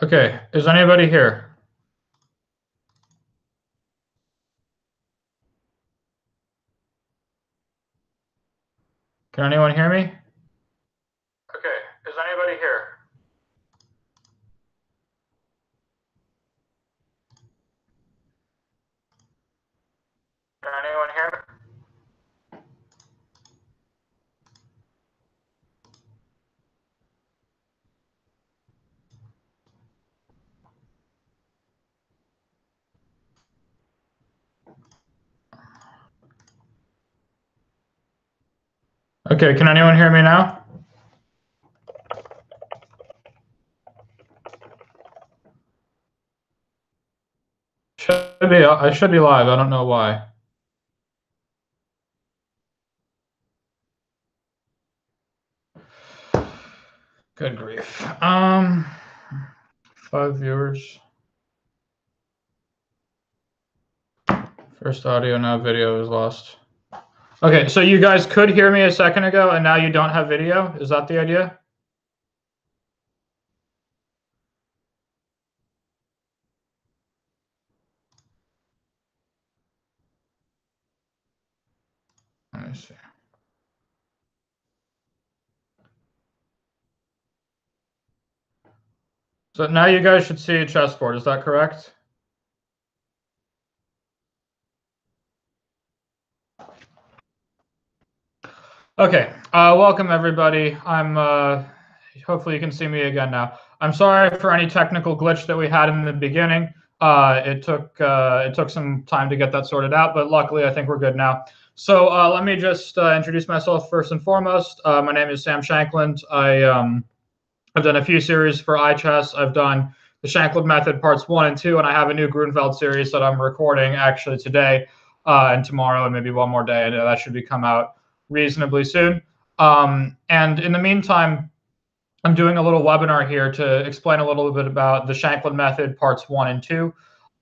Okay, is anybody here? Can anyone hear me? Okay, is anybody here? Can anyone hear me? Okay, can anyone hear me now? I should be live. I don't know why. Good grief. 5 viewers. First audio, now video is lost. Okay, so you guys could hear me a second ago, and now you don't have video? Is that the idea? Let me see. So now you guys should see a chessboard. Is that correct? Okay, welcome everybody. Hopefully you can see me again now. I'm sorry for any technical glitch that we had in the beginning. It took some time to get that sorted out, but luckily I think we're good now. So let me just introduce myself first and foremost. My name is Sam Shankland. I've done a few series for iChess. I've done the Shankland method parts 1 and 2, and I have a new Grunfeld series that I'm recording actually today and tomorrow and maybe one more day, and that should be come out reasonably soon. And in the meantime, I'm doing a little webinar here to explain a little bit about the Shankland method parts 1 and 2.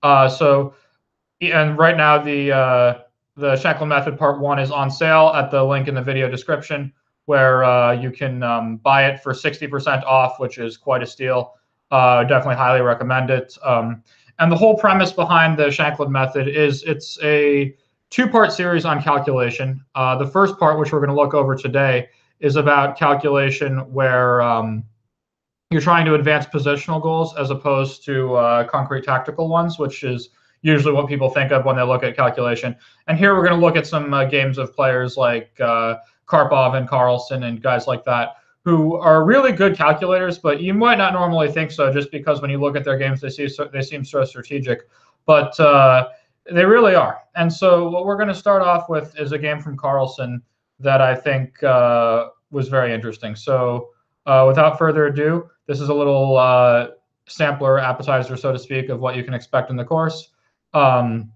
And right now the Shankland method part 1 is on sale at the link in the video description, where you can buy it for 60% off, which is quite a steal. Definitely highly recommend it. And the whole premise behind the Shankland method is it's a 2-part series on calculation. The first part, which we're going to look over today, is about calculation where you're trying to advance positional goals as opposed to concrete tactical ones, which is usually what people think of when they look at calculation. And here we're going to look at some games of players like Karpov and Carlsen and guys like that who are really good calculators, but you might not normally think so just because when you look at their games, they seem so strategic. But they really are. And so what we're going to start off with is a game from Carlsen that I think was very interesting. So without further ado, this is a little sampler appetizer, so to speak, of what you can expect in the course. And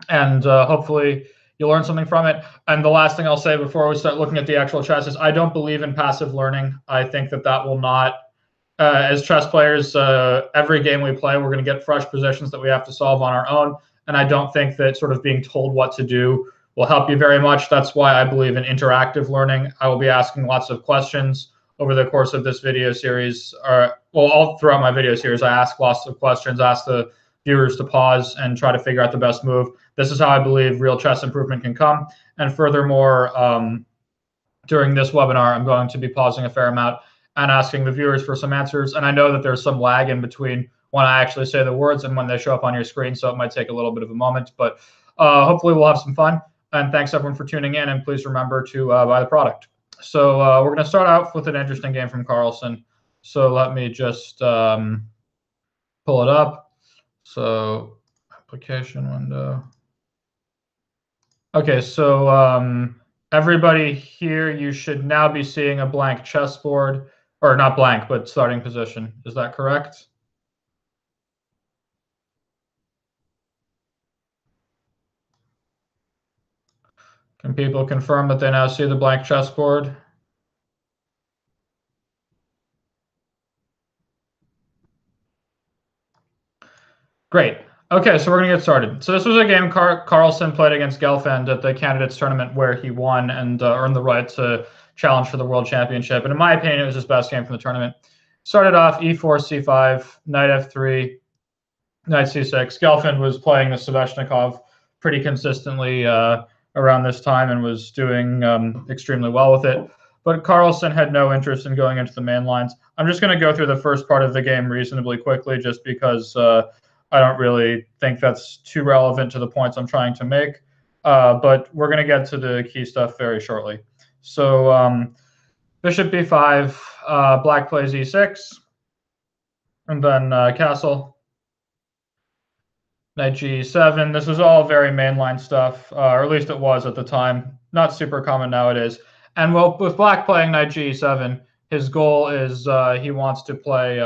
hopefully you'll learn something from it. And the last thing I'll say before we start looking at the actual chess is I don't believe in passive learning. I think that will not, as chess players, every game we play, we're going to get fresh positions that we have to solve on our own. And I don't think that sort of being told what to do will help you very much. That's why I believe in interactive learning. I will be asking lots of questions over the course of this video series, all throughout my video series. I ask lots of questions, ask the viewers to pause and try to figure out the best move. This is how I believe real chess improvement can come. And furthermore, during this webinar, I'm going to be pausing a fair amount and asking the viewers for some answers. And I know that there's some lag in between when I actually say the words and when they show up on your screen, so it might take a little bit of a moment, but hopefully we'll have some fun. And thanks everyone for tuning in, and please remember to buy the product. So we're going to start out with an interesting game from Carlsen. So let me just pull it up. So application window. Okay, so everybody here, you should now be seeing a blank chessboard, or not blank, but starting position. Is that correct? Can people confirm that they now see the blank chessboard? Great. Okay, so we're going to get started. So this was a game Carlsen played against Gelfand at the candidates tournament where he won and earned the right to challenge for the world championship. And in my opinion, it was his best game from the tournament. started off e4, c5, knight f3, knight c6. Gelfand was playing the Sveshnikov pretty consistently around this time and was doing extremely well with it. But Carlsen had no interest in going into the main lines. I'm just going to go through the first part of the game reasonably quickly just because I don't really think that's too relevant to the points I'm trying to make. But we're going to get to the key stuff very shortly. So bishop b5, black plays e6, and then castle. Knight g7. This was all very mainline stuff, or at least it was at the time. Not super common nowadays. And well, with black playing knight g7, his goal is he wants to play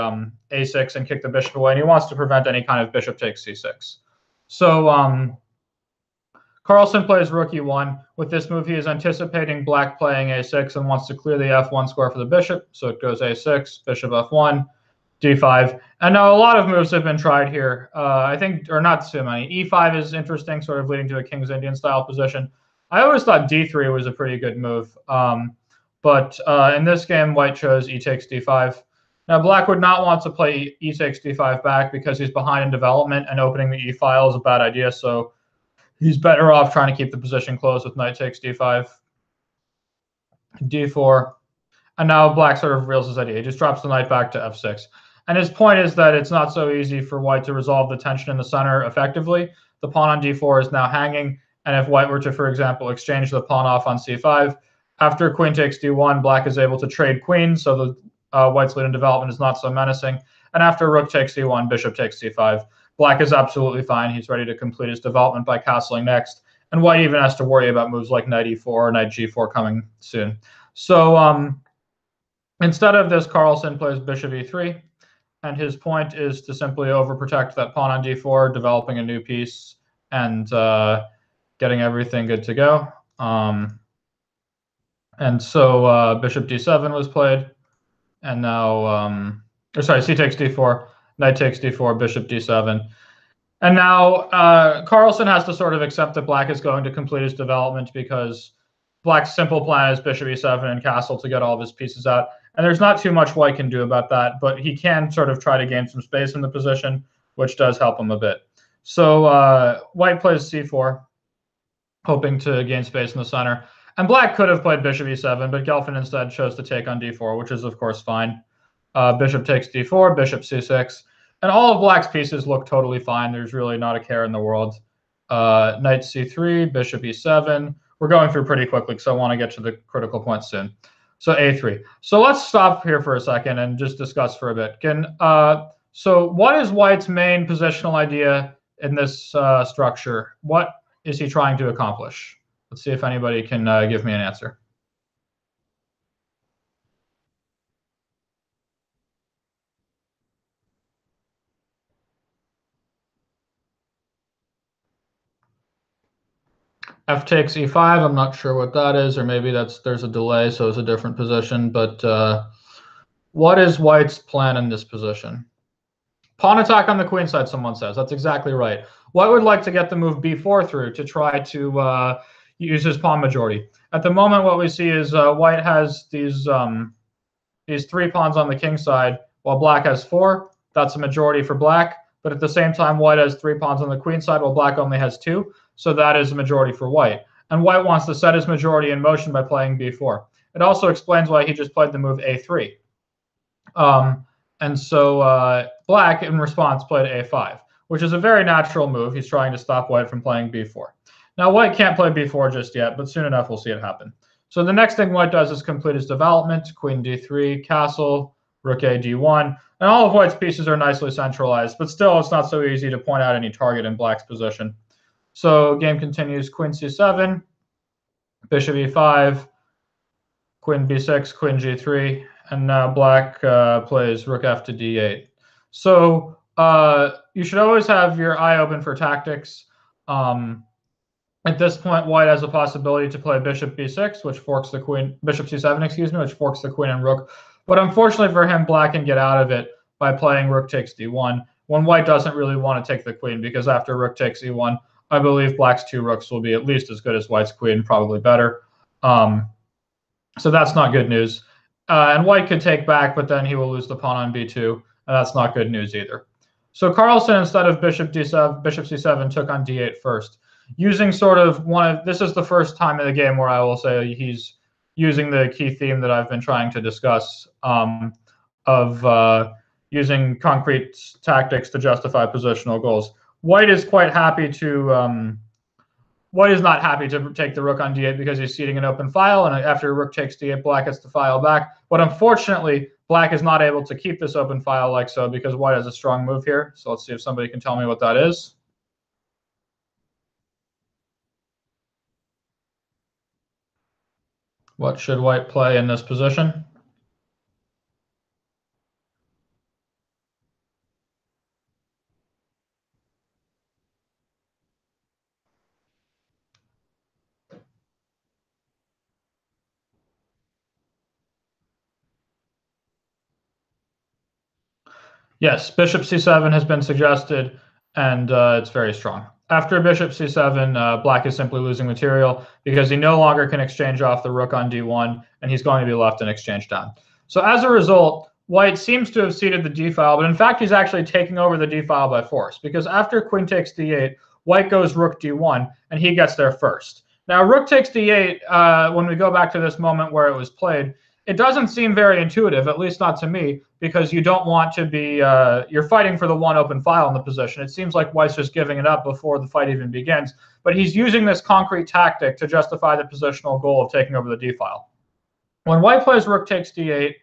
a6 and kick the bishop away, and he wants to prevent any kind of bishop takes c6. So Carlsen plays rook e1. With this move, he is anticipating black playing a6 and wants to clear the f1 square for the bishop. So it goes a6, bishop f1, d5. And now a lot of moves have been tried here. I think, or not so many. e5 is interesting, sort of leading to a King's Indian style position. I always thought d3 was a pretty good move. But in this game, white chose e takes d5. Now, black would not want to play e takes d5 back because he's behind in development, and opening the e file is a bad idea. So he's better off trying to keep the position closed with knight takes d5, d4. And now black sort of reels his idea. He just drops the knight back to f6. And his point is that it's not so easy for white to resolve the tension in the center effectively. The pawn on d4 is now hanging. And if white were to, for example, exchange the pawn off on c5, after queen takes d1, black is able to trade queens, so the white's lead in development is not so menacing. And after rook takes d1, bishop takes c5, black is absolutely fine. He's ready to complete his development by castling next. And white even has to worry about moves like knight e4 or knight g4 coming soon. So instead of this, Carlsen plays bishop e3. And his point is to simply overprotect that pawn on d4, developing a new piece, and getting everything good to go. And so bishop d7 was played. And now, c takes d4, knight takes d4, bishop d7. And now Carlsen has to sort of accept that black is going to complete his development because black's simple plan is bishop e7 and castle to get all of his pieces out. And there's not too much white can do about that, but he can sort of try to gain some space in the position, which does help him a bit. So white plays c4, hoping to gain space in the center. And black could have played bishop e7, but Gelfand instead chose to take on d4, which is, of course, fine. Bishop takes d4, bishop c6. And all of black's pieces look totally fine. There's really not a care in the world. Knight c3, bishop e7. We're going through pretty quickly, so I want to get to the critical points soon. So a3. So let's stop here for a second and just discuss for a bit. So what is white's main positional idea in this structure? What is he trying to accomplish? Let's see if anybody can give me an answer. F takes e5. I'm not sure what that is, or maybe there's a delay, so it's a different position. But what is white's plan in this position? Pawn attack on the queen side, someone says. That's exactly right. White would like to get the move b4 through to try to use his pawn majority. At the moment, what we see is white has these 3 pawns on the king side, while black has 4. That's a majority for black. But at the same time, white has 3 pawns on the queen side, while black only has 2. So that is a majority for white. And white wants to set his majority in motion by playing b4. It also explains why he just played the move a3. And so black, in response, played a5, which is a very natural move. He's trying to stop white from playing b4. Now, white can't play b4 just yet, but soon enough we'll see it happen. So the next thing white does is complete his development. Queen d3, castle, rook a d1. And all of white's pieces are nicely centralized, but still it's not so easy to point out any target in black's position. So game continues, queen c7, bishop e5, queen b6, queen g3, and now black plays rook f to d8. So you should always have your eye open for tactics. At this point, white has a possibility to play bishop b6, which forks the queen, bishop c7, excuse me, which forks the queen and rook. But unfortunately for him, black can get out of it by playing rook takes d1, when white doesn't really want to take the queen, because after rook takes e1, I believe black's 2 rooks will be at least as good as white's queen, probably better. So that's not good news. And white could take back, but then he will lose the pawn on b2, and that's not good news either. So Carlsen, instead of bishop d7, bishop c7, took on d8 first, using sort of this is the first time in the game where I will say he's using the key theme that I've been trying to discuss, of using concrete tactics to justify positional goals. White is quite happy to White is not happy to take the rook on d8 because he's ceding an open file, and after rook takes d8, black gets the file back. But unfortunately, black is not able to keep this open file like so because white has a strong move here. So let's see if somebody can tell me what that is. What should white play in this position? Yes, bishop c7 has been suggested, and it's very strong. After bishop c7, black is simply losing material because he no longer can exchange off the rook on d1, and he's going to be left in exchange down. So as a result, white seems to have ceded the d file, but in fact he's actually taking over the d file by force, because after queen takes d8, white goes rook d1, and he gets there first. Now rook takes d8, when we go back to this moment where it was played, it doesn't seem very intuitive, at least not to me, because you don't want to be, you're fighting for the one open file in the position. It seems like white's just giving it up before the fight even begins, but he's using this concrete tactic to justify the positional goal of taking over the d file. When white plays rook takes d8,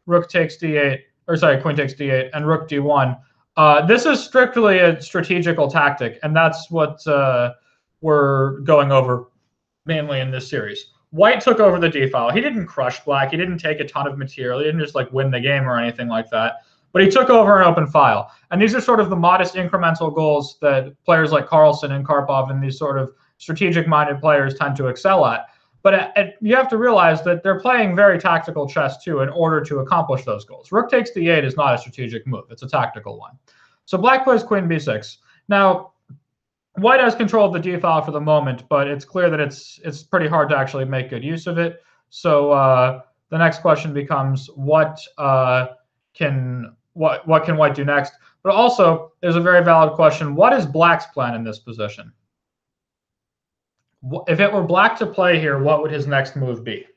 rook takes d8, or sorry, queen takes d8, and rook d1, this is strictly a strategical tactic, and that's what we're going over mainly in this series. White took over the d file. He didn't crush black. He didn't take a ton of material. He didn't just like win the game or anything like that. But he took over an open file. And these are sort of the modest incremental goals that players like Carlsen and Karpov and these sort of strategic-minded players tend to excel at. But you have to realize that they're playing very tactical chess too in order to accomplish those goals. Rook takes d8 is not a strategic move. It's a tactical one. So black plays queen b6. Now, white has control of the d file for the moment, but it's clear that it's pretty hard to actually make good use of it. So the next question becomes what can white do next? But also, there's a very valid question: what is black's plan in this position? If it were black to play here, what would his next move be?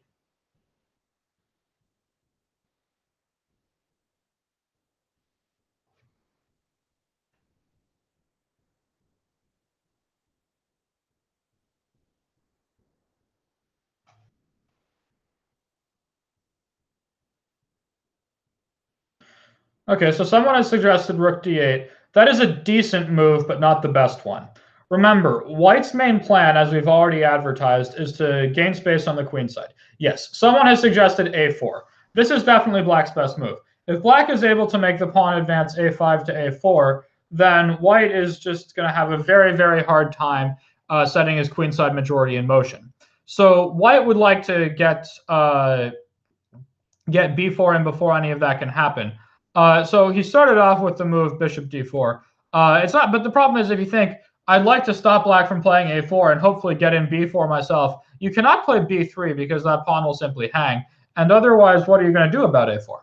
Okay, so someone has suggested rook d8. That is a decent move, but not the best one. Remember, white's main plan, as we've already advertised, is to gain space on the queen side. Yes, someone has suggested a4. This is definitely black's best move. If black is able to make the pawn advance a5 to a4, then white is just going to have a very, very hard time setting his queenside majority in motion. So white would like to get b4 in before any of that can happen. So he started off with the move bishop d4. It's not, but the problem is if you think, I'd like to stop black from playing a4 and hopefully get in b4 myself, you cannot play b3 because that pawn will simply hang. And otherwise, what are you going to do about a4?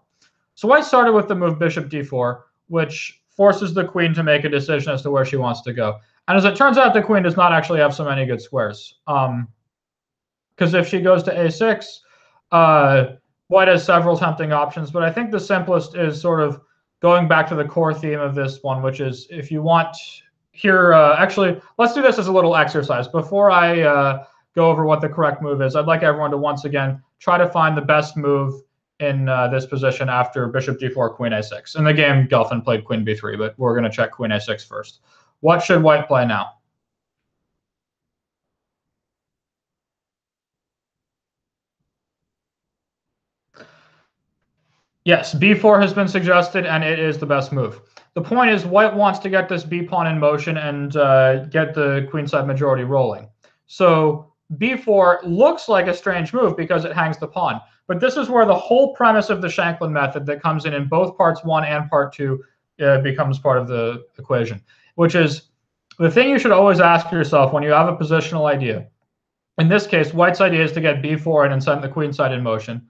So white started with the move bishop d4, which forces the queen to make a decision as to where she wants to go. And as it turns out, the queen does not actually have so many good squares. Because if she goes to a6, white has several tempting options, but I think the simplest is sort of going back to the core theme of this one, which is if you want here, actually, let's do this as a little exercise. Before I go over what the correct move is, I'd like everyone to once again try to find the best move in this position after bishop d4, queen a6. In the game, Gelfand played queen b3, but we're going to check queen a6 first. What should white play now? Yes, b4 has been suggested, and it is the best move. The point is, white wants to get this b pawn in motion and get the queenside majority rolling. So b4 looks like a strange move because it hangs the pawn. But this is where the whole premise of the Shankland method that comes in both parts 1 and part 2 becomes part of the equation, which is the thing you should always ask yourself when you have a positional idea. In this case, white's idea is to get b4 and send the queenside in motion.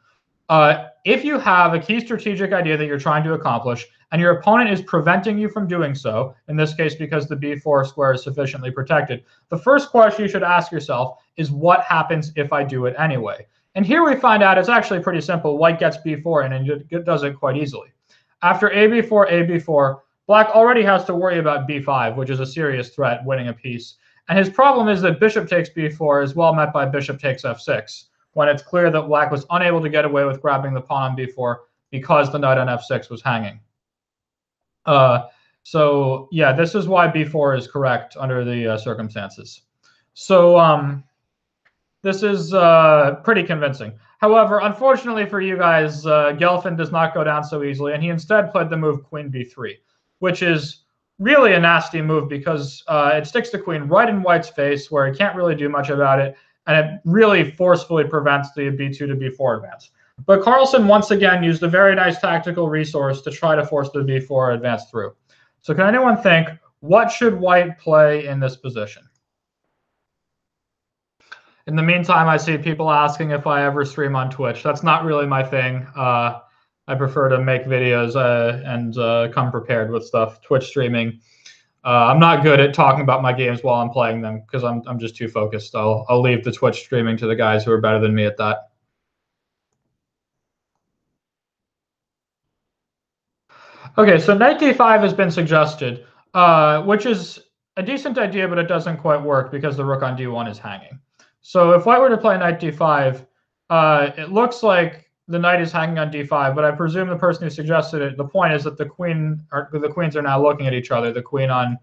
If you have a key strategic idea that you're trying to accomplish, and your opponent is preventing you from doing so, in this case because the b4 square is sufficiently protected, the first question you should ask yourself is, what happens if I do it anyway? And here we find out it's actually pretty simple. White gets b4 and it does it quite easily. After ab4, black already has to worry about b5, which is a serious threat, winning a piece. And his problem is that bishop takes b4 is well met by bishop takes f6, when it's clear that black was unable to get away with grabbing the pawn on b4 because the knight on f6 was hanging. So yeah, this is why b4 is correct under the circumstances. So this is pretty convincing. However, unfortunately for you guys, Gelfand does not go down so easily, and he instead played the move queen b3, which is really a nasty move because it sticks the queen right in white's face where he can't really do much about it, and it really forcefully prevents the b2 to b4 advance. But Carlsen once again used a very nice tactical resource to try to force the b4 advance through. So can anyone think, what should white play in this position? In the meantime, I see people asking if I ever stream on Twitch. That's not really my thing. I prefer to make videos and come prepared with stuff. Twitch streaming, I'm not good at talking about my games while I'm playing them because I'm just too focused. I'll leave the Twitch streaming to the guys who are better than me at that. Okay, so knight d5 has been suggested, which is a decent idea, but it doesn't quite work because the rook on d1 is hanging. So if white were to play knight d5, it looks like the knight is hanging on d5, but I presume the person who suggested it, the point is that the queens are now looking at each other, the queen on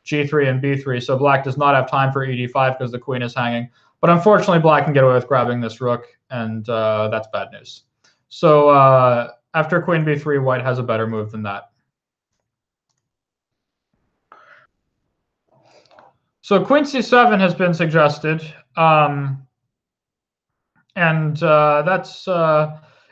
g3 and b3, so black does not have time for e5 because the queen is hanging. But unfortunately, black can get away with grabbing this rook, and that's bad news. So after queen b3, white has a better move than that. So queen c7 has been suggested, and that's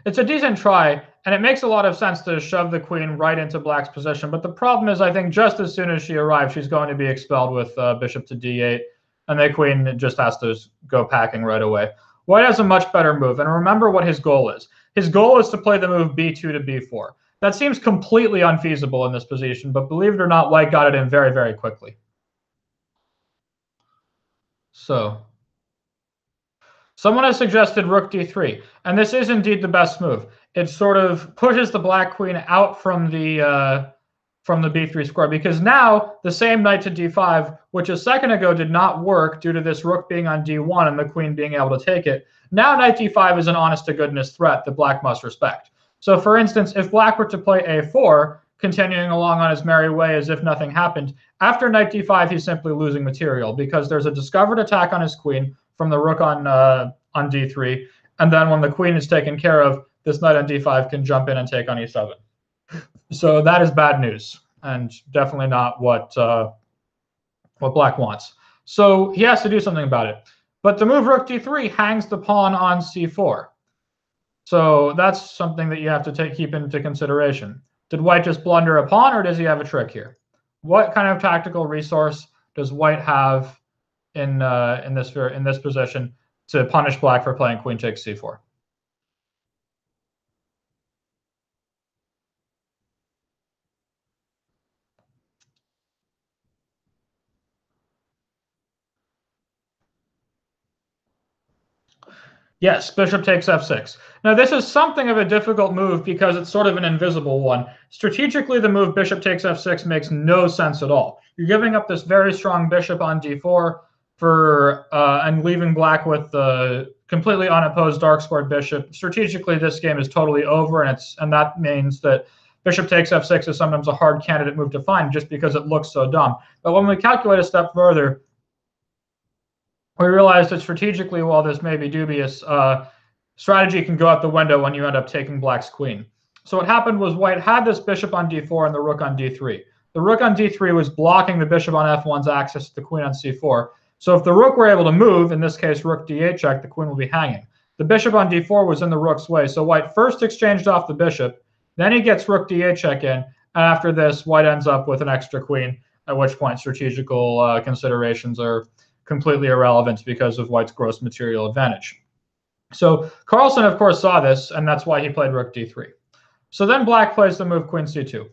it's a decent try, and it makes a lot of sense to shove the queen right into black's position. But the problem is, I think just as soon as she arrives, she's going to be expelled with bishop to d8, and the queen just has to go packing right away. White has a much better move, and remember what his goal is. His goal is to play the move b2 to b4. That seems completely unfeasible in this position, but believe it or not, white got it in very, very quickly. So someone has suggested rook d3, and this is indeed the best move. It sort of pushes the black queen out from the b3 square, because now the same knight to d5, which a second ago did not work due to this rook being on d1 and the queen being able to take it, now knight d5 is an honest-to-goodness threat that black must respect. So for instance, if black were to play a4, continuing along on his merry way as if nothing happened, after knight d5, he's simply losing material because there's a discovered attack on his queen from the rook on d3, and then when the queen is taken care of, this knight on d5 can jump in and take on e7. So that is bad news, and definitely not what black wants. So he has to do something about it. But the move rook d3 hangs the pawn on c4. So that's something that you have to keep into consideration. Did white just blunder a pawn, or does he have a trick here? What kind of tactical resource does white have in this position to punish black for playing queen takes c4? Yes, bishop takes f6. Now, this is something of a difficult move because it's sort of an invisible one. Strategically, the move bishop takes f6 makes no sense at all. You're giving up this very strong bishop on d4 and leaving black with the completely unopposed dark squared bishop. Strategically, this game is totally over, and that means that bishop takes f6 is sometimes a hard candidate move to find just because it looks so dumb. But when we calculate a step further, we realize that strategically, while this may be dubious, strategy can go out the window when you end up taking black's queen. So what happened was white had this bishop on d4 and the rook on d3. The rook on d3 was blocking the bishop on f1's access to the queen on c4. So if the rook were able to move, in this case rook d8 check, the queen will be hanging. The bishop on d4 was in the rook's way, so white first exchanged off the bishop, then he gets rook d8 check in, and after this, white ends up with an extra queen, at which point strategical considerations are completely irrelevant because of white's gross material advantage. So Carlsen, of course, saw this, and that's why he played rook d3. So then black plays the move queen c2,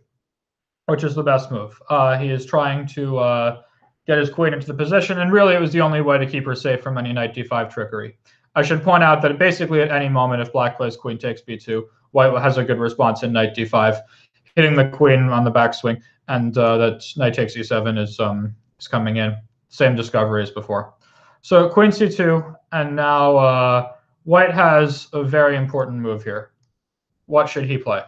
which is the best move. He is trying to get his queen into the position, and really it was the only way to keep her safe from any knight d5 trickery. I should point out that basically at any moment, if black plays queen takes b2, white has a good response in knight d5, hitting the queen on the backswing, and that knight takes e7 is coming in. Same discovery as before. So queen c2, and now white has a very important move here. What should he play?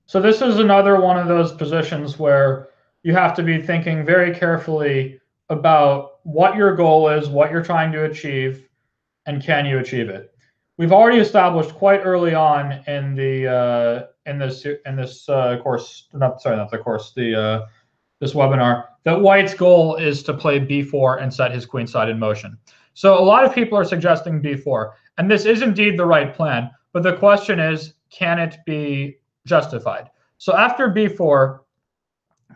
So this is another one of those positions where you have to be thinking very carefully about what your goal is, what you're trying to achieve, and can you achieve it. We've already established quite early on in the course, not the course, this webinar, that white's goal is to play b4 and set his queenside in motion. So a lot of people are suggesting b4, and this is indeed the right plan, but the question is, can it be justified? So after b4,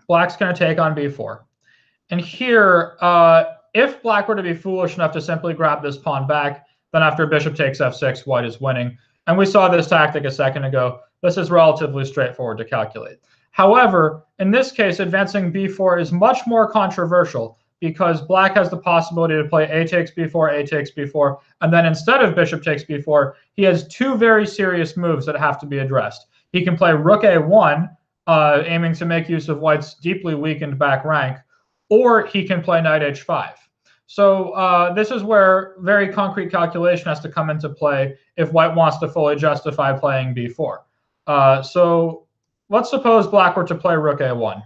black's going to take on b4. And here, if black were to be foolish enough to simply grab this pawn back, then after bishop takes f6, white is winning. And we saw this tactic a second ago. This is relatively straightforward to calculate. However, in this case, advancing b4 is much more controversial because black has the possibility to play a takes b4, a takes b4, and then instead of bishop takes b4, he has two very serious moves that have to be addressed. He can play rook a1, aiming to make use of white's deeply weakened back rank, or he can play knight h5. So this is where very concrete calculation has to come into play if white wants to fully justify playing b4. So let's suppose black were to play rook a1.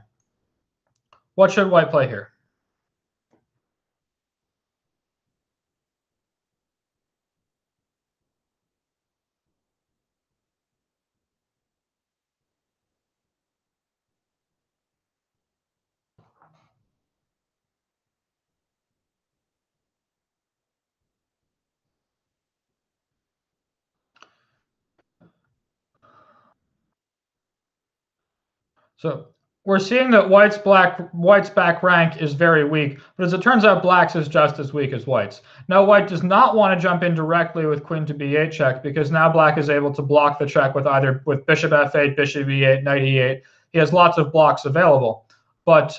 What should white play here? So we're seeing that white's back rank is very weak, but as it turns out, black's is just as weak as white's. Now white does not want to jump in directly with queen to b8 check because now black is able to block the check with either with bishop f8, bishop e8, knight e8. He has lots of blocks available, but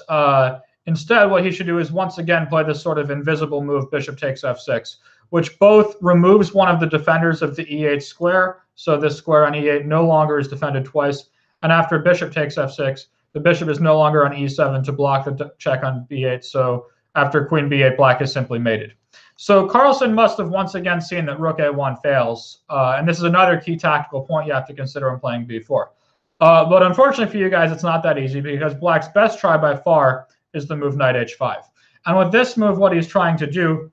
instead what he should do is once again play this sort of invisible move, bishop takes f6, which both removes one of the defenders of the e8 square, so this square on e8 no longer is defended twice. And after bishop takes f6, the bishop is no longer on e7 to block the check on b8. So after queen b8, black is simply mated. So Carlsen must have once again seen that rook a1 fails. And this is another key tactical point you have to consider when playing b4. But unfortunately for you guys, it's not that easy because black's best try by far is the move knight h5. And with this move, what he's trying to do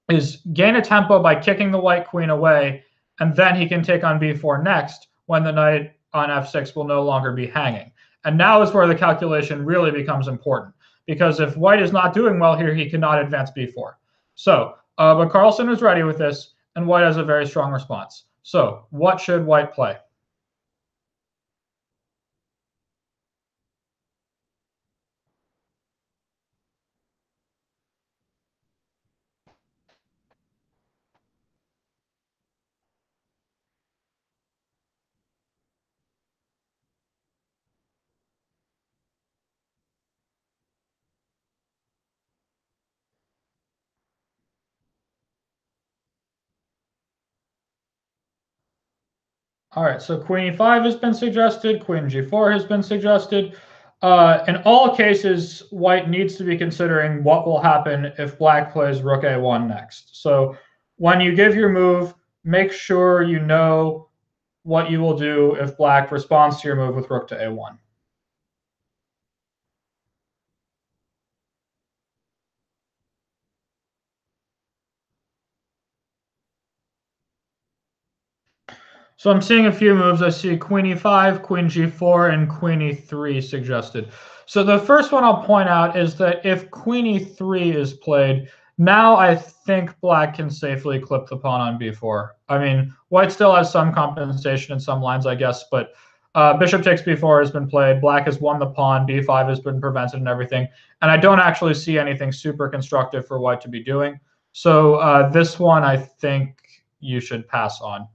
is gain a tempo by kicking the white queen away, and then he can take on b4 next when the knight on f6 will no longer be hanging. And now is where the calculation really becomes important, because if white is not doing well here, he cannot advance b4. So, but Carlsen is ready with this, and white has a very strong response. So what should white play? All right, so queen e5 has been suggested, queen g4 has been suggested. In all cases, white needs to be considering what will happen if black plays rook a1 next. So when you give your move, make sure you know what you will do if black responds to your move with rook to a1. So I'm seeing a few moves. I see queen e5, queen g4, and queen e3 suggested. So the first one I'll point out is that if queen e3 is played, now I think black can safely clip the pawn on b4. I mean, white still has some compensation in some lines, I guess, but bishop takes b4 has been played. Black has won the pawn. b5 has been prevented and everything. And I don't actually see anything super constructive for white to be doing. So this one I think you should pass on.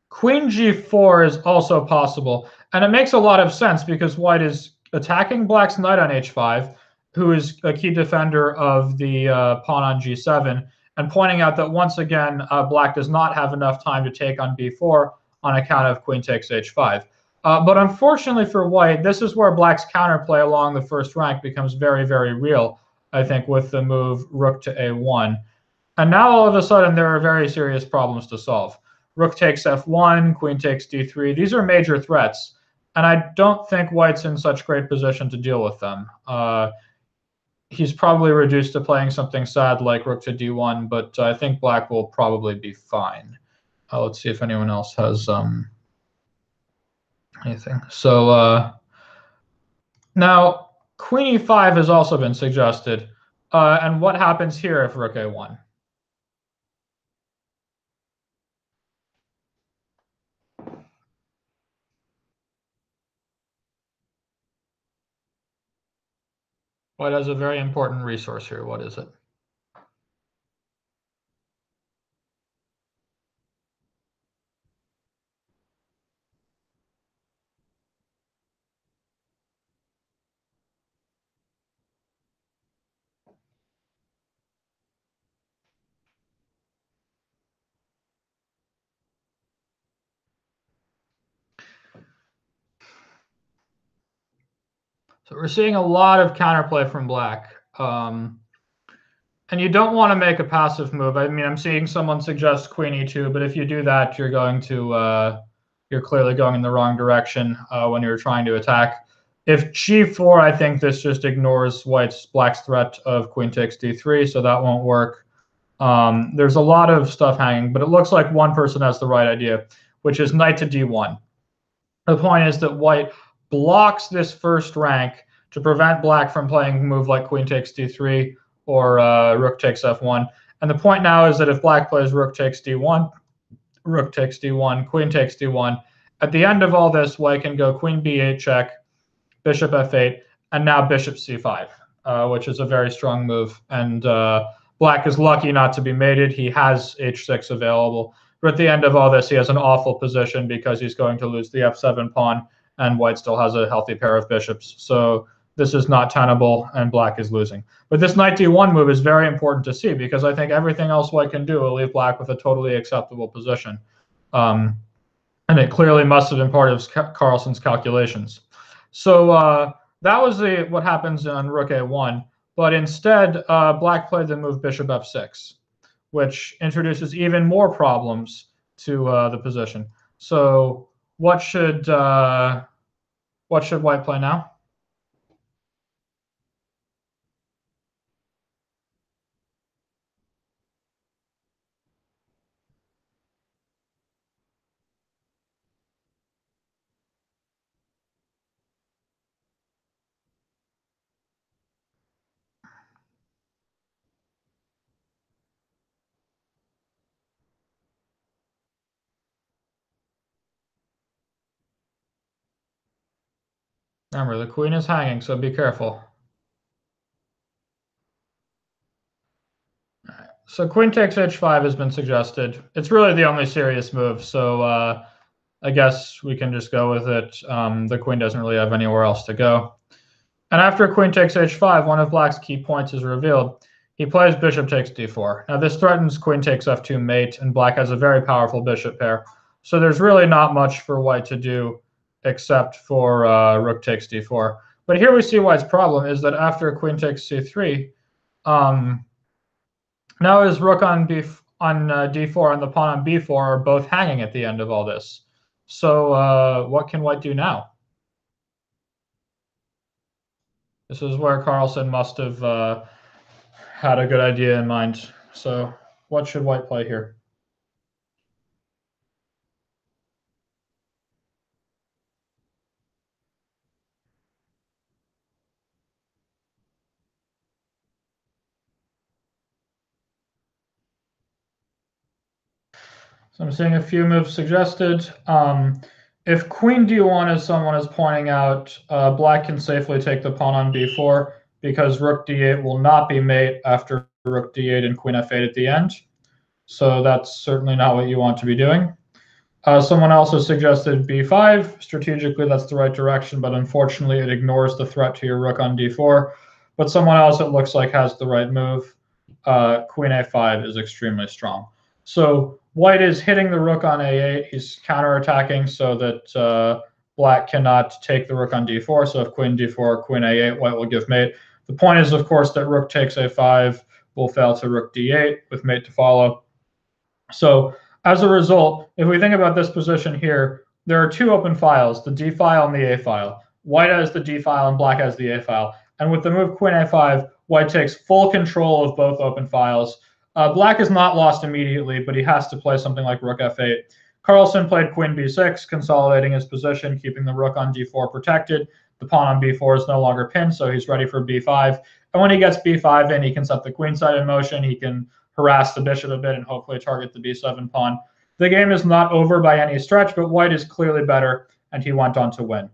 Queen g4 is also possible, and it makes a lot of sense because white is attacking black's knight on h5, who is a key defender of the pawn on g7, and pointing out that once again, black does not have enough time to take on b4 on account of queen takes h5. But unfortunately for white, this is where black's counterplay along the first rank becomes very, very real, I think, with the move rook to a1. And now all of a sudden there are very serious problems to solve. Rook takes f1, queen takes d3. These are major threats, and I don't think white's in such great position to deal with them. He's probably reduced to playing something sad like rook to d1, but I think black will probably be fine. Let's see if anyone else has anything. So now queen e5 has also been suggested. And what happens here if rook a1? White has a very important resource here. What is it? So we're seeing a lot of counterplay from black. And you don't want to make a passive move. I mean, I'm seeing someone suggest queen e2, but if you do that, you're going to you're clearly going in the wrong direction when you're trying to attack. If g4, I think this just ignores black's threat of queen takes d3, so that won't work. There's a lot of stuff hanging, but it looks like one person has the right idea, which is knight to d1. The point is that white blocks this first rank to prevent black from playing a move like queen takes d3 or rook takes f1. And the point now is that if black plays rook takes d1, rook takes d1, queen takes d1, at the end of all this, white can go queen b8 check, bishop f8, and now bishop c5, which is a very strong move. And black is lucky not to be mated. He has h6 available. But at the end of all this, he has an awful position because he's going to lose the f7 pawn, and white still has a healthy pair of bishops. So this is not tenable, and black is losing. But this knight d1 move is very important to see because I think everything else white can do will leave black with a totally acceptable position. And it clearly must have been part of Carlsen's calculations. So that was what happens on rook a1. But instead, black played the move bishop f6, which introduces even more problems to the position. So what should white play now? Remember, the queen is hanging, so be careful. So queen takes h5 has been suggested. It's really the only serious move, so I guess we can just go with it. The queen doesn't really have anywhere else to go. And after queen takes h5, one of black's key points is revealed. He plays bishop takes d4. Now this threatens queen takes f2 mate, and black has a very powerful bishop pair. So there's really not much for white to do except for rook takes d4. But here we see white's problem is that after queen takes c3, now his rook on d4 and the pawn on b4 are both hanging at the end of all this. So what can white do now? This is where Carlsen must have had a good idea in mind. So what should white play here? So I'm seeing a few moves suggested. If queen d1, as someone is pointing out, black can safely take the pawn on b4 because rook d8 will not be mate after rook d8 and queen f8 at the end. So that's certainly not what you want to be doing. Someone also suggested b5. Strategically, that's the right direction, but unfortunately, it ignores the threat to your rook on d4. But someone else, it looks like, has the right move. Queen a5 is extremely strong. So white is hitting the rook on a8. He's counterattacking so that black cannot take the rook on d4. So if queen d4, queen a8, white will give mate. The point is, of course, that rook takes a5 will fail to rook d8 with mate to follow. So as a result, if we think about this position here, there are two open files, the d file and the a file. White has the d file and black has the a file. And with the move queen a5, white takes full control of both open files. Black is not lost immediately, but he has to play something like rook f8. Carlsen played queen b6, consolidating his position, keeping the rook on d4 protected. The pawn on b4 is no longer pinned, so he's ready for b5. And when he gets b5 in, he can set the queen side in motion. He can harass the bishop a bit and hopefully target the b7 pawn. The game is not over by any stretch, but white is clearly better, and he went on to win.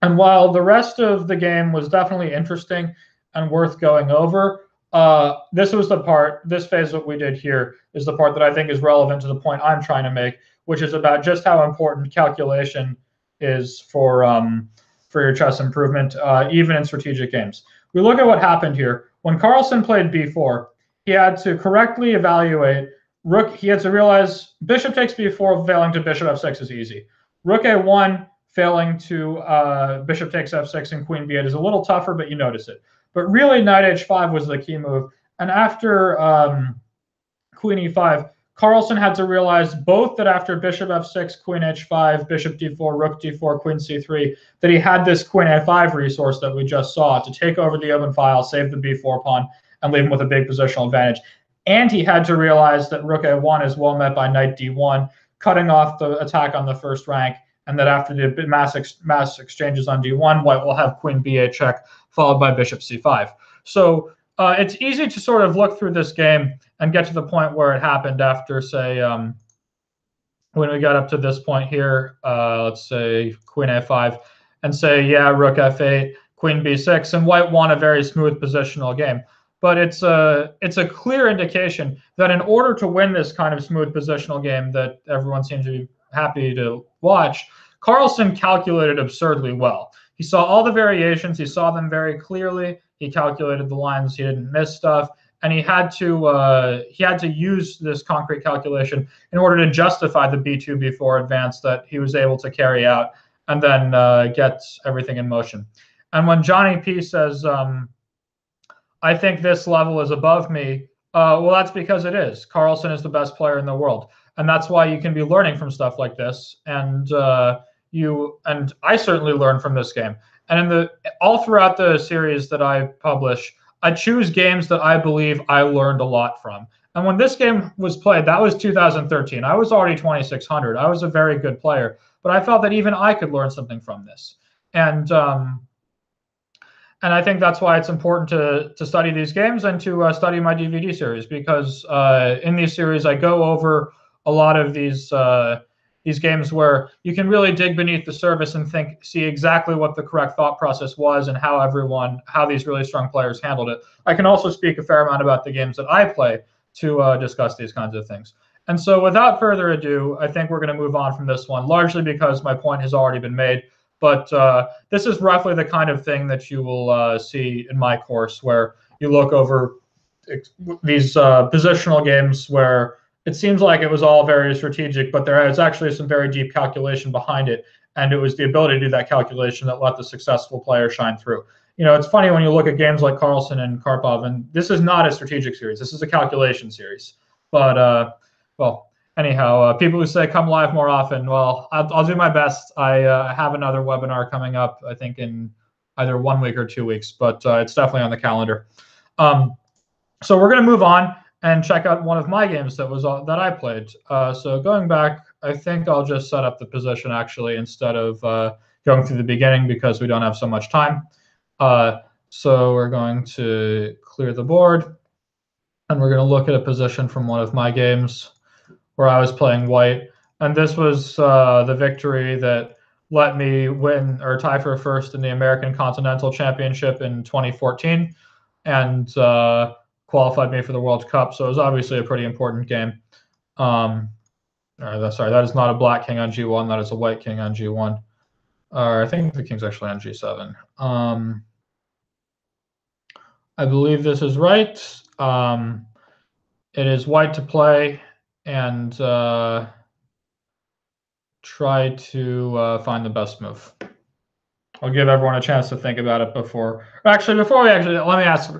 And while the rest of the game was definitely interesting and worth going over, this was the part, this phase that we did here is the part that I think is relevant to the point I'm trying to make, which is about just how important calculation is for your chess improvement, even in strategic games. We look at what happened here. When Carlsen played b4, he had to correctly evaluate rook. He had to realize bishop takes b4, failing to bishop f6 is easy. Rook a1, failing to bishop takes f6 and queen b8 is a little tougher, but you notice it. But really, knight h5 was the key move. And after queen e5, Carlsen had to realize both that after bishop f6, queen h5, bishop d4, rook d4, queen c3, that he had this queen a5 resource that we just saw to take over the open file, save the b4 pawn, and leave him with a big positional advantage. And he had to realize that rook a1 is well met by knight d1, cutting off the attack on the first rank, and that after the mass exchanges on d1, white will have queen b8 check, followed by bishop c5. So it's easy to sort of look through this game and get to the point where it happened after, say, when we got up to this point here, let's say queen a5, and say, yeah, rook f8, queen b6, and white won a very smooth positional game. But it's a clear indication that in order to win this kind of smooth positional game that everyone seems to be happy to watch, Carlsen calculated absurdly well. He saw all the variations. He saw them very clearly. He calculated the lines. He didn't miss stuff. And he had to use this concrete calculation in order to justify the b2, b4 advance that he was able to carry out and then get everything in motion. And when Johnny P says, I think this level is above me, well, that's because it is. Carlsen is the best player in the world. And that's why you can be learning from stuff like this. And I certainly learned from this game. And all throughout the series that I publish, I choose games that I believe I learned a lot from. And when this game was played, that was 2013. I was already 2600. I was a very good player, but I felt that even I could learn something from this. And I think that's why it's important to study these games and to study my DVD series, because in these series I go over a lot of these games where you can really dig beneath the surface and see exactly what the correct thought process was and how these really strong players handled it. I can also speak a fair amount about the games that I play to discuss these kinds of things. And so without further ado, I think we're going to move on from this one, largely because my point has already been made. But this is roughly the kind of thing that you will see in my course, where you look over these positional games where it seems like it was all very strategic, but there is actually some very deep calculation behind it. And it was the ability to do that calculation that let the successful player shine through. You know, it's funny when you look at games like Carlsen and Karpov, and this is not a strategic series. This is a calculation series. But, well, anyhow, people who say come live more often, well, I'll do my best. I have another webinar coming up, I think, in either 1 week or 2 weeks, but it's definitely on the calendar. So we're going to move on and check out one of my games that I played. So going back, I think I'll just set up the position actually instead of going through the beginning because we don't have so much time. So we're going to clear the board, and we're going to look at a position from one of my games where I was playing white. And this was the victory that let me win or tie for first in the American Continental Championship in 2014 and qualified me for the World Cup. So it was obviously a pretty important game. Sorry, that is not a black king on G1. That is a white king on G1. I think the king's actually on G7. I believe this is right. It is white to play and try to find the best move. I'll give everyone a chance to think about it before. Actually, before we let me ask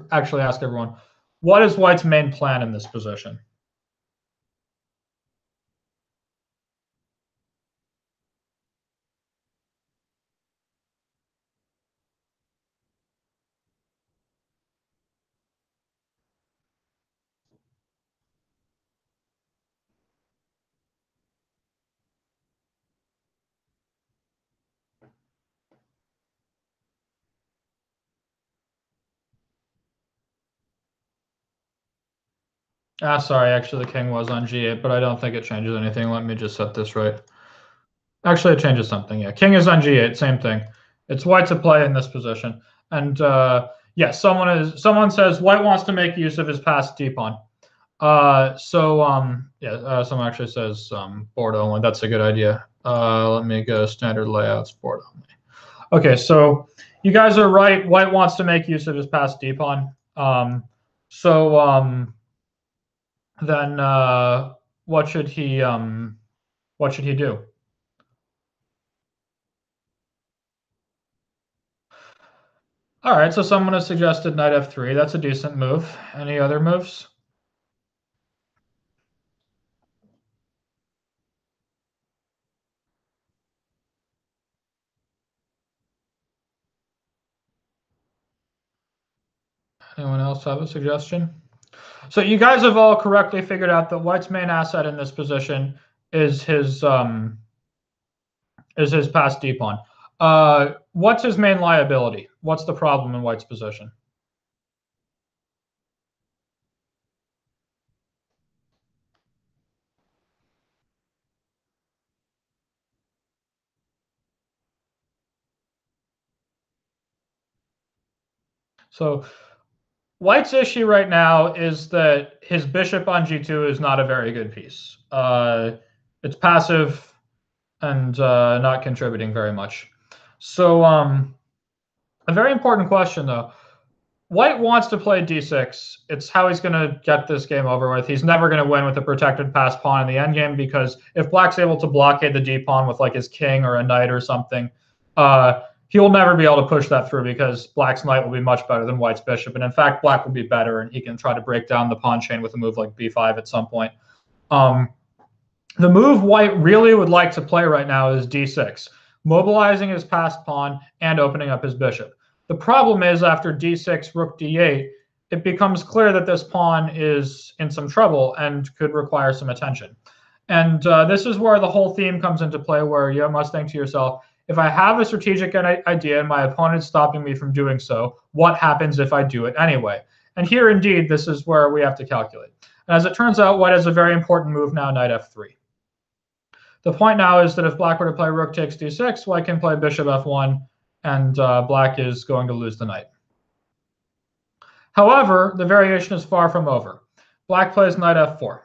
everyone, what is white's main plan in this position? Sorry, actually the king was on G8, but I don't think it changes anything. Let me just set this right. Actually, it changes something. Yeah, king is on G8, same thing. It's white to play in this position. And yeah, someone says white wants to make use of his passed d pawn. Someone actually says board only. That's a good idea. Let me go standard layouts, board only. Okay, so you guys are right. White wants to make use of his passed d pawn. Then what should he do? All right, so someone has suggested knight f3. That's a decent move. Any other moves? Anyone else have a suggestion? So you guys have all correctly figured out that white's main asset in this position is his passed d pawn. What's his main liability? What's the problem in white's position? So white's issue right now is that his bishop on g2 is not a very good piece. It's passive and not contributing very much. So a very important question, though. White wants to play d6. It's how he's going to get this game over with. He's never going to win with a protected passed pawn in the endgame, because if black's able to blockade the d-pawn with like his king or a knight or something, he will never be able to push that through, because black's knight will be much better than white's bishop. And in fact, black will be better, and he can try to break down the pawn chain with a move like b5 at some point. The move white really would like to play right now is d6, mobilizing his passed pawn and opening up his bishop. The problem is, after d6, rook d8, it becomes clear that this pawn is in some trouble and could require some attention. And this is where the whole theme comes into play, where you must think to yourself, if I have a strategic idea and my opponent's stopping me from doing so, what happens if I do it anyway? And here, indeed, this is where we have to calculate. And as it turns out, white has a very important move now, knight f3. The point now is that if black were to play rook takes d6, white can play bishop f1, and black is going to lose the knight. However, the variation is far from over. Black plays knight f4.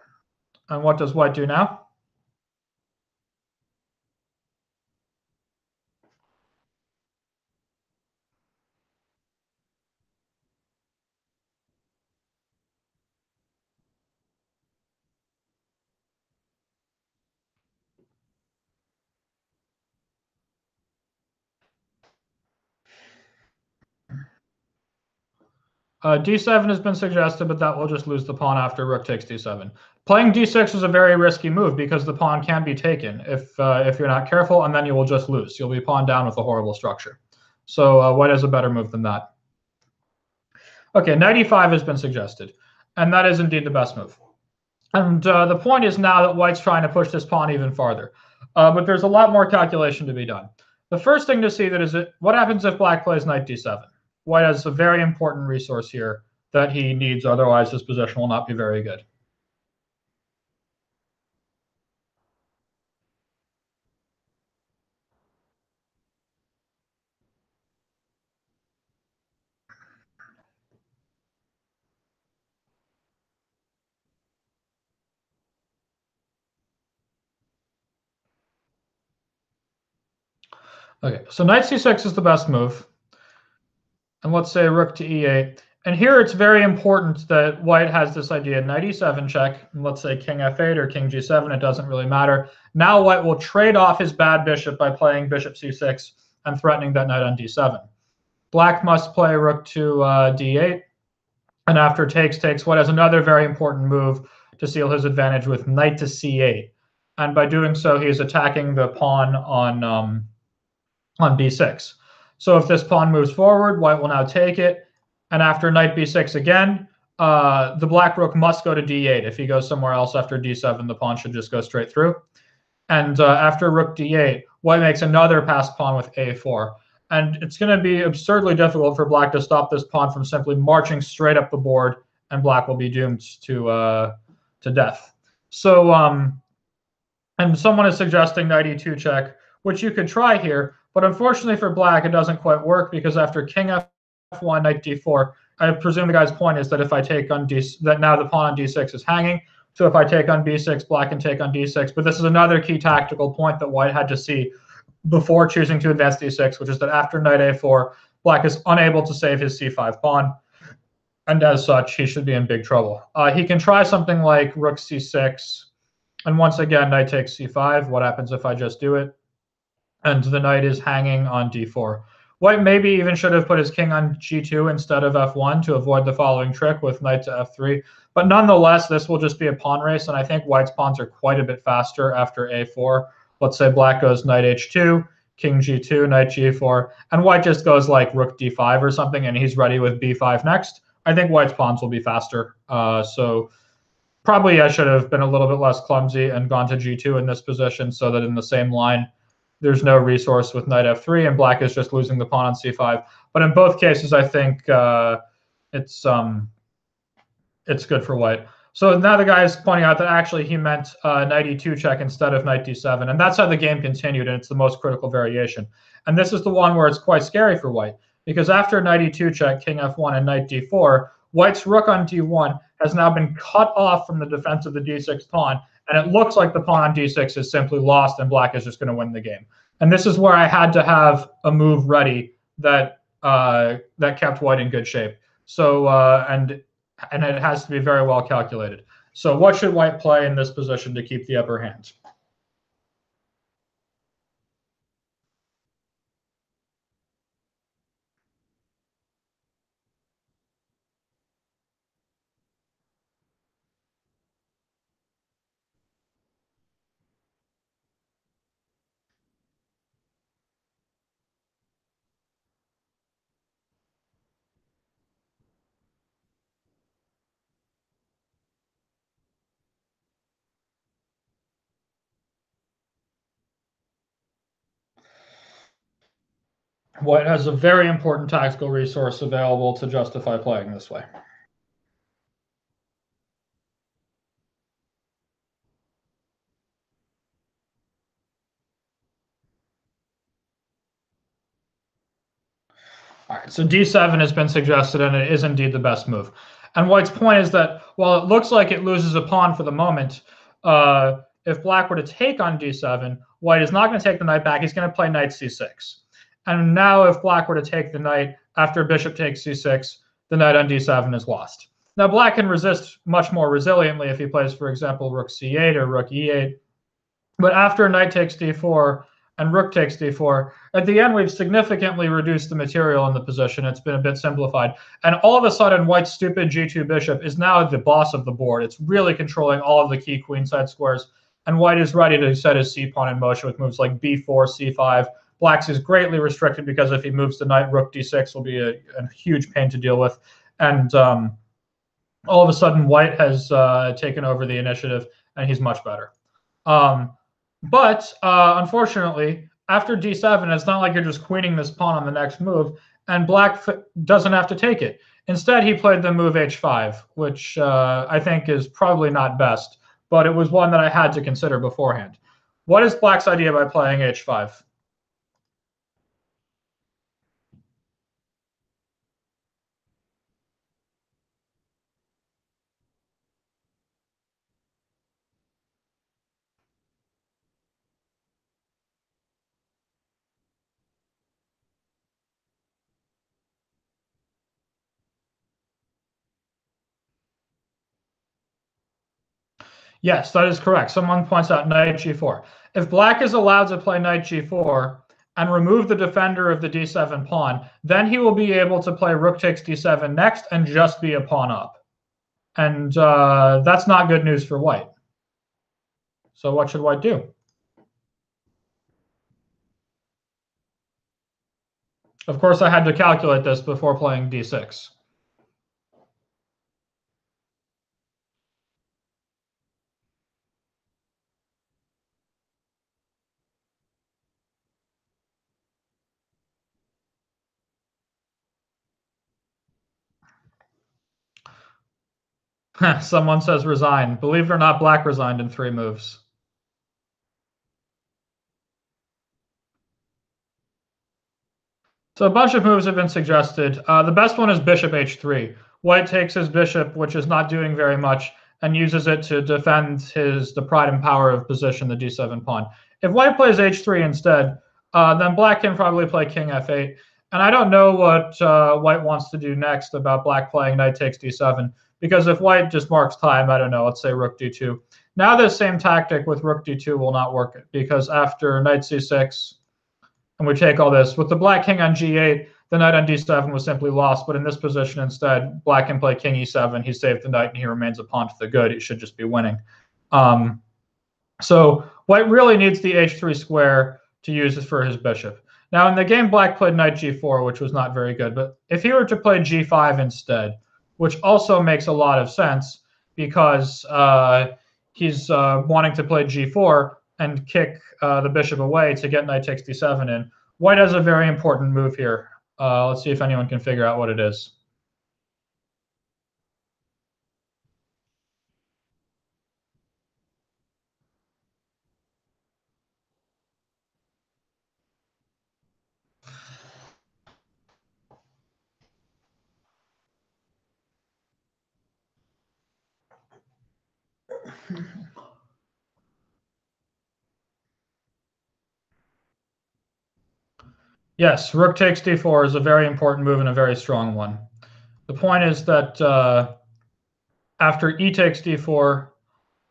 And what does white do now? d7 has been suggested, but that will just lose the pawn after rook takes d7. Playing d6 is a very risky move, because the pawn can be taken if you're not careful, and then you will just lose. You'll be pawned down with a horrible structure. So white has a better move than that. Okay, knight e5 has been suggested, and that is indeed the best move. And the point is now that white's trying to push this pawn even farther. But there's a lot more calculation to be done. The first thing to see that is what happens if black plays knight d7? White has a very important resource here that he needs, otherwise his position will not be very good. Okay, so knight c6 is the best move. And let's say rook to e8. And here it's very important that white has this idea, knight e7 check, and let's say king f8 or king g7, it doesn't really matter. Now white will trade off his bad bishop by playing bishop c6 and threatening that knight on d7. Black must play rook to d8, and after takes, white has another very important move to seal his advantage with knight to c8. And by doing so, he's attacking the pawn on b6. So if this pawn moves forward, white will now take it. And after knight b6 again, the black rook must go to d8. If he goes somewhere else after d7, the pawn should just go straight through. And after rook d8, white makes another passed pawn with a4. And it's going to be absurdly difficult for black to stop this pawn from simply marching straight up the board, and black will be doomed to death. So, and someone is suggesting knight e2 check, which you could try here. But unfortunately for black, it doesn't quite work because after king f1, knight d4, I presume the guy's point is that if I take on that now the pawn on d6 is hanging. So if I take on b6, black can take on d6. But this is another key tactical point that white had to see before choosing to advance d6, which is that after knight a4, black is unable to save his c5 pawn. And as such, he should be in big trouble. He can try something like rook c6. And once again, knight takes c5. What happens if I just do it? And the knight is hanging on d4. White maybe even should have put his king on g2 instead of f1 to avoid the following trick with knight to f3. But nonetheless, this will just be a pawn race, and I think white's pawns are quite a bit faster after a4. Let's say black goes knight h2, king g2, knight g4, and white just goes like rook d5 or something, and he's ready with b5 next. I think white's pawns will be faster. So probably I should have been a little bit less clumsy and gone to g2 in this position so that in the same line, there's no resource with knight f3, and black is just losing the pawn on c5. But in both cases, I think it's good for white. So now the guy is pointing out that actually he meant knight e2 check instead of knight d7, and that's how the game continued, and it's the most critical variation. And this is the one where it's quite scary for white, because after knight e2 check, king f1, and knight d4, white's rook on d1 has now been cut off from the defense of the d6 pawn, and it looks like the pawn on d6 is simply lost and black is just going to win the game. And this is where I had to have a move ready that kept white in good shape. So and it has to be very well calculated. So what should white play in this position to keep the upper hand? White has a very important tactical resource available to justify playing this way. All right, so d7 has been suggested, and it is indeed the best move. And white's point is that while it looks like it loses a pawn for the moment, if black were to take on d7, white is not going to take the knight back. He's going to play knight c6. And now if black were to take the knight after bishop takes c6, the knight on d7 is lost. Now black can resist much more resiliently if he plays, for example, rook c8 or rook e8. But after knight takes d4 and rook takes d4, at the end we've significantly reduced the material in the position. It's been a bit simplified. And all of a sudden, white's stupid g2 bishop is now the boss of the board. It's really controlling all of the key queenside squares. And white is ready to set his c-pawn in motion with moves like b4, c5. Black's is greatly restricted because if he moves the knight, rook d6 will be a huge pain to deal with. And all of a sudden, white has taken over the initiative, and he's much better. But unfortunately, after d7, it's not like you're just queening this pawn on the next move, and black doesn't have to take it. Instead, he played the move h5, which I think is probably not best, but it was one that I had to consider beforehand. What is black's idea by playing h5? Yes, that is correct. Someone points out knight g4. If black is allowed to play knight g4 and remove the defender of the d7 pawn, then he will be able to play rook takes d7 next and just be a pawn up. And that's not good news for white. So what should white do? Of course, I had to calculate this before playing d6. Someone says resign. Believe it or not, black resigned in 3 moves. So a bunch of moves have been suggested. The best one is bishop h3. White takes his bishop, which is not doing very much, and uses it to defend the pride and power of position, the d7 pawn. If white plays h3 instead, then black can probably play king f8. And I don't know what white wants to do next about black playing knight takes d7, because if white just marks time, I don't know, let's say rook d2. Now this same tactic with rook d2 will not work, because after knight c6, and we take all this. With the black king on g8, the knight on d7 was simply lost, but in this position instead, black can play king e7. He saved the knight, and he remains a pawn to the good. He should just be winning. So white really needs the h3 square to use it for his bishop. Now, in the game, black played knight g4, which was not very good. But if he were to play g5 instead, which also makes a lot of sense because he's wanting to play g4 and kick the bishop away to get knight takes d7 in. White has a very important move here. Let's see if anyone can figure out what it is. Yes, rook takes d4 is a very important move and a very strong one. The point is that after e takes d4,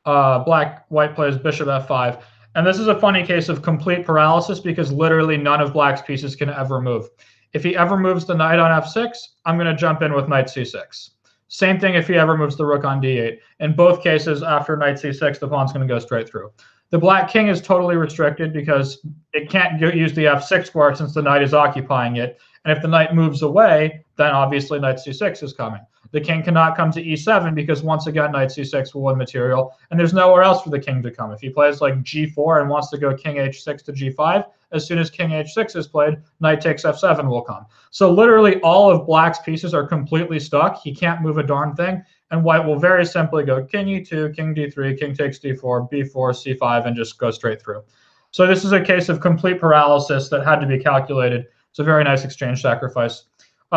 white plays bishop f5. And this is a funny case of complete paralysis because literally none of black's pieces can ever move. If he ever moves the knight on f6, I'm going to jump in with knight c6. Same thing if he ever moves the rook on d8. In both cases, after knight c6, the pawn's going to go straight through. The black king is totally restricted because it can't use the f6 square since the knight is occupying it. And if the knight moves away, then obviously knight c6 is coming. The king cannot come to e7 because once again, knight c6 will win material, and there's nowhere else for the king to come. If he plays like g4 and wants to go king h6 to g5, as soon as king h6 is played, knight takes f7 will come. So literally all of black's pieces are completely stuck. He can't move a darn thing, and white will very simply go king e2, king d3, king takes d4, b4, c5, and just go straight through. So this is a case of complete paralysis that had to be calculated. It's a very nice exchange sacrifice.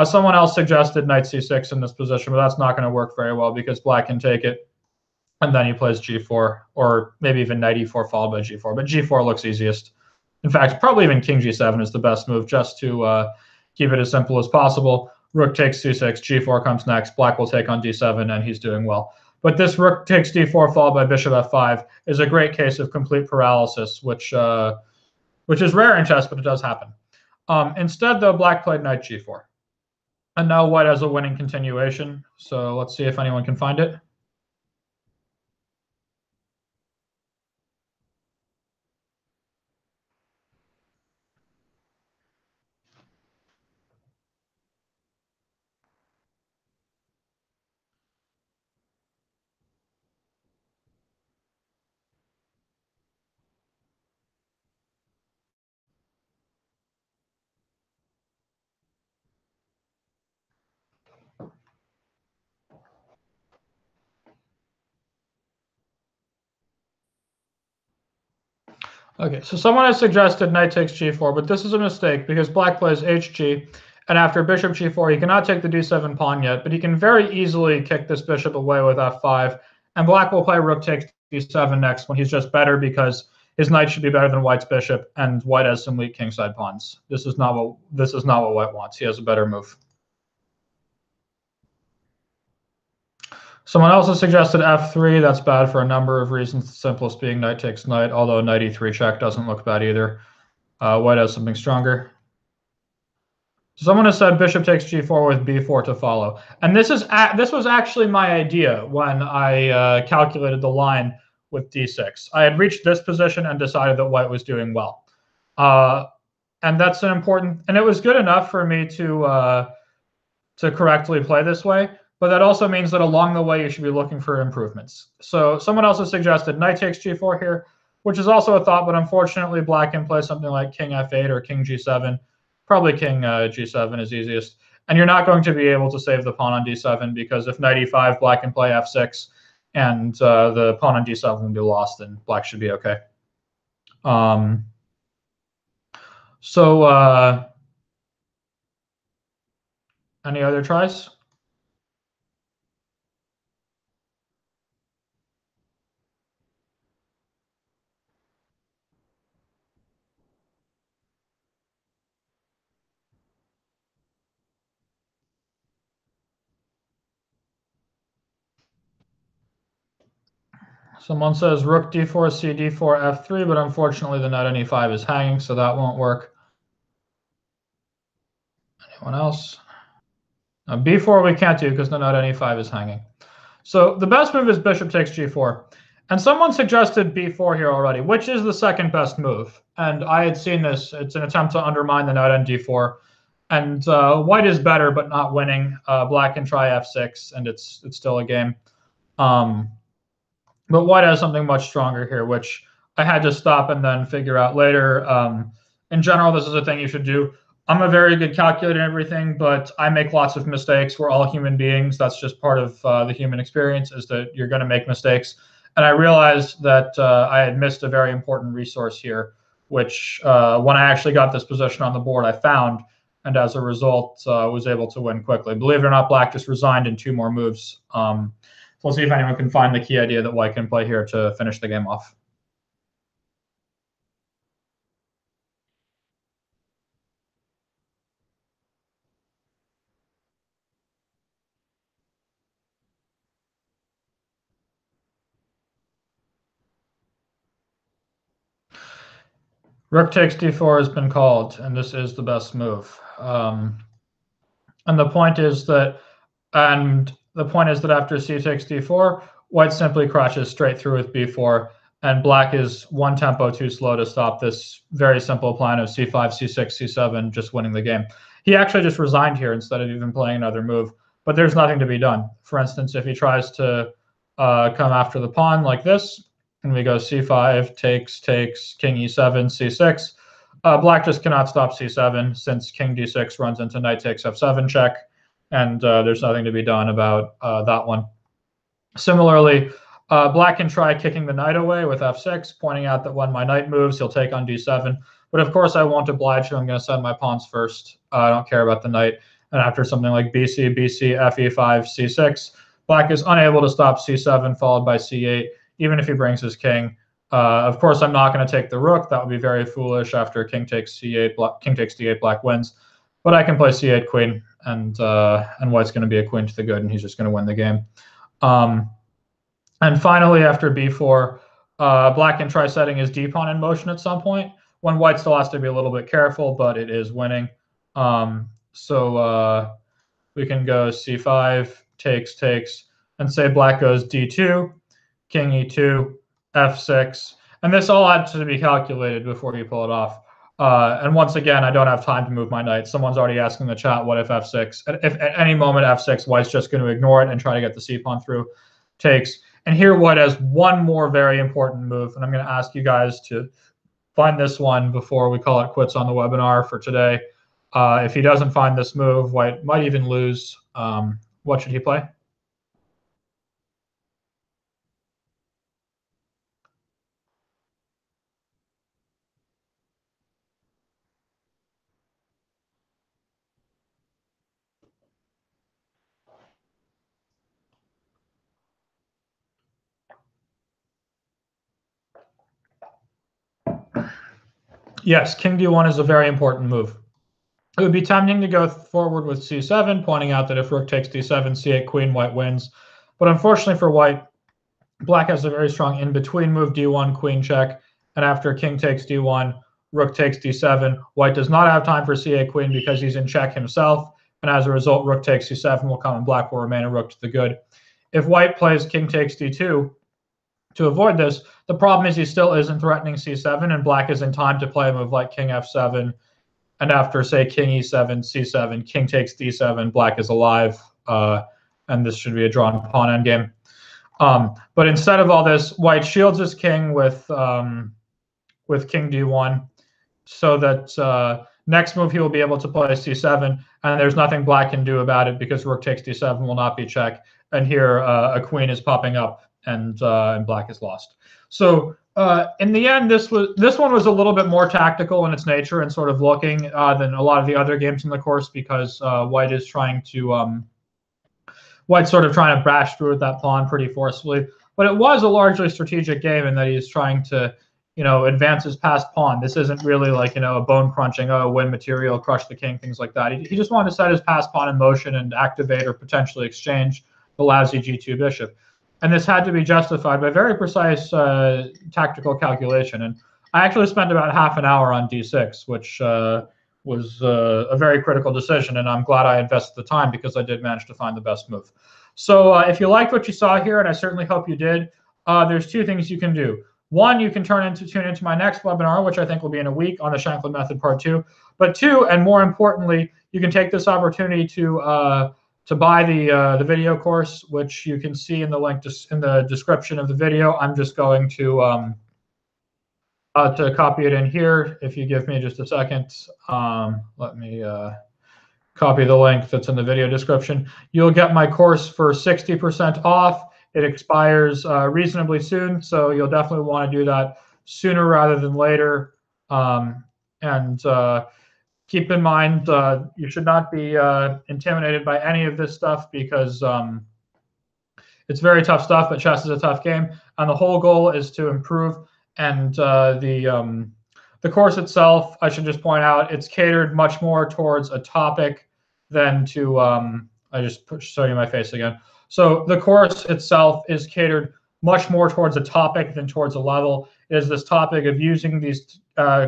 Someone else suggested knight c6 in this position, but that's not going to work very well because black can take it, and then he plays g4, or maybe even knight e4 followed by g4. But g4 looks easiest. In fact, probably even king g7 is the best move, just to keep it as simple as possible. Rook takes c6, g4 comes next, black will take on d7, and he's doing well. But this rook takes d4 followed by bishop f5 is a great case of complete paralysis, which is rare in chess, but it does happen. Instead, though, black played knight g4. And now white has a winning continuation. So let's see if anyone can find it. Okay, so someone has suggested knight takes g4, but this is a mistake because black plays hg, and after bishop g4, he cannot take the d7 pawn yet, but he can very easily kick this bishop away with f5, and black will play rook takes d7 next when he's just better because his knight should be better than white's bishop, and white has some weak kingside pawns. This is not what white wants. He has a better move. Someone else has suggested f3. That's bad for a number of reasons, the simplest being knight takes knight, although knight e3 check doesn't look bad either. White has something stronger. Someone has said bishop takes g4 with b4 to follow. And this was actually my idea when I calculated the line with d6. I had reached this position and decided that white was doing well. And that's an important, and it was good enough for me to correctly play this way. But that also means that along the way, you should be looking for improvements. So someone else has suggested knight takes g4 here, which is also a thought, but unfortunately, black can play something like king f8 or king g7. Probably king g7 is easiest. And you're not going to be able to save the pawn on d7 because if knight e5, black can play f6, and the pawn on d7 will be lost, and black should be okay. Any other tries? Someone says rook d4, c d4, f3, but unfortunately the knight on e5 is hanging, so that won't work. Anyone else? Now, b4 we can't do because the knight on e5 is hanging. So the best move is bishop takes g4. And someone suggested b4 here already, which is the second best move. And I had seen this. It's an attempt to undermine the knight on d4. And white is better, but not winning. Black can try f6, and it's still a game. But white has something much stronger here, which I had to stop and then figure out later. In general, this is a thing you should do. I'm a very good calculator and everything, but I make lots of mistakes. We're all human beings. That's just part of the human experience, is that you're going to make mistakes. And I realized that I had missed a very important resource here, which when I actually got this position on the board, I found, and as a result, was able to win quickly. Believe it or not, black just resigned in 2 more moves. So we'll see if anyone can find the key idea that white can play here to finish the game off. Rook takes d4 has been called, and this is the best move. And the point is that after c takes d4, white simply crashes straight through with b4, and black is 1 tempo too slow to stop this very simple plan of c5, c6, c7, just winning the game. He actually just resigned here instead of even playing another move, but there's nothing to be done. For instance, if he tries to come after the pawn like this, and we go c5, takes, king e7, c6, black just cannot stop c7 since king d6 runs into knight takes f7 check, and there's nothing to be done about that one. Similarly, black can try kicking the knight away with f6, pointing out that when my knight moves, he'll take on d7. But of course, I won't oblige him. I'm going to send my pawns first. I don't care about the knight. And after something like bc, fe5, c6, black is unable to stop c7, followed by c8, even if he brings his king. Of course, I'm not going to take the rook. That would be very foolish. After king takes c8, king takes d8, black wins. But I can play c8 queen, and white's going to be a queen to the good, and he's just going to win the game. And finally, after b4, black can try setting his d-pawn in motion at some point, when white still has to be a little bit careful, but it is winning. So we can go c5, takes, and say black goes d2, king e2, f6. And this all had to be calculated before you pull it off. And once again, I don't have time to move my knight. Someone's already asking in the chat, what if f6? If at any moment f6, white's just going to ignore it and try to get the c-pawn through, takes. And here white has one more very important move, and I'm going to ask you guys to find this one before we call it quits on the webinar for today. If he doesn't find this move, white might even lose. What should he play? Yes, king d1 is a very important move. It would be tempting to go forward with c7, pointing out that if rook takes d7, c8 queen, white wins. But unfortunately for white, black has a very strong in-between move, d1, queen check, and after king takes d1, rook takes d7. White does not have time for ca queen because he's in check himself, and as a result, rook takes c7 will come, and black will remain a rook to the good. If white plays king takes d2, to avoid this, the problem is he still isn't threatening c7, and black is in time to play a move like king f7, and after, say, king e7, c7, king takes d7, black is alive, and this should be a drawn pawn endgame. But instead of all this, white shields his king with king d1, so that next move he will be able to play c7, and there's nothing black can do about it because rook takes d7 will not be check, and here a queen is popping up, and black is lost. So in the end, this one was a little bit more tactical in its nature and sort of looking than a lot of the other games in the course, because white is trying to white's sort of trying to bash through with that pawn pretty forcefully. But it was a largely strategic game in that he's trying to, advance his passed pawn. This isn't really like, a bone crunching, win material, crush the king, things like that. He just wanted to set his passed pawn in motion and activate or potentially exchange the lousy g2 bishop. And this had to be justified by very precise tactical calculation. And I actually spent about half an hour on d6, which was a very critical decision. And I'm glad I invested the time because I did manage to find the best move. So if you liked what you saw here, and I certainly hope you did, there's two things you can do. One, you can tune into my next webinar, which I think will be in a week, on the Shankland method part 2. But two, and more importantly, you can take this opportunity to buy the video course, which you can see in the link in the description of the video. I'm just going to copy it in here. If you give me just a second, let me copy the link that's in the video description. You'll get my course for 60% off. It expires reasonably soon, so you'll definitely want to do that sooner rather than later. Keep in mind, you should not be intimidated by any of this stuff because it's very tough stuff, but chess is a tough game. And the whole goal is to improve. And the course itself, I should just point out, it's catered much more towards a topic than to, I just show you my face again. So the course itself is catered much more towards a topic than towards a level. It is this topic of using these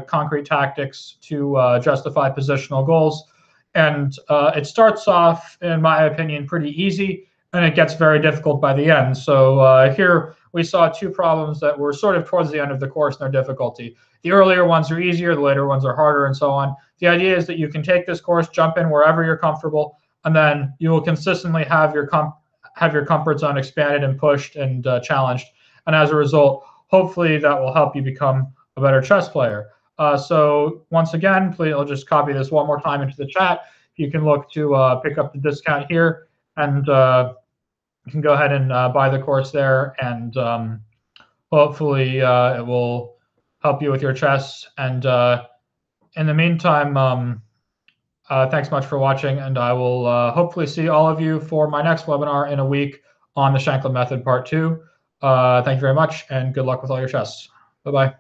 concrete tactics to justify positional goals. And it starts off, in my opinion, pretty easy, and it gets very difficult by the end. So here we saw two problems that were sort of towards the end of the course in their difficulty. The earlier ones are easier, the later ones are harder, and so on. The idea is that you can take this course, jump in wherever you're comfortable, and then you will consistently have your comfort zone expanded and pushed and challenged. And as a result, hopefully that will help you become a better chess player. So once again, please, I'll just copy this one more time into the chat. You can look to pick up the discount here, and you can go ahead and buy the course there, and hopefully it will help you with your chess. And in the meantime, thanks much for watching, and I will hopefully see all of you for my next webinar in a week on the Shankland method part 2. Thank you very much, and good luck with all your chess. Bye-bye.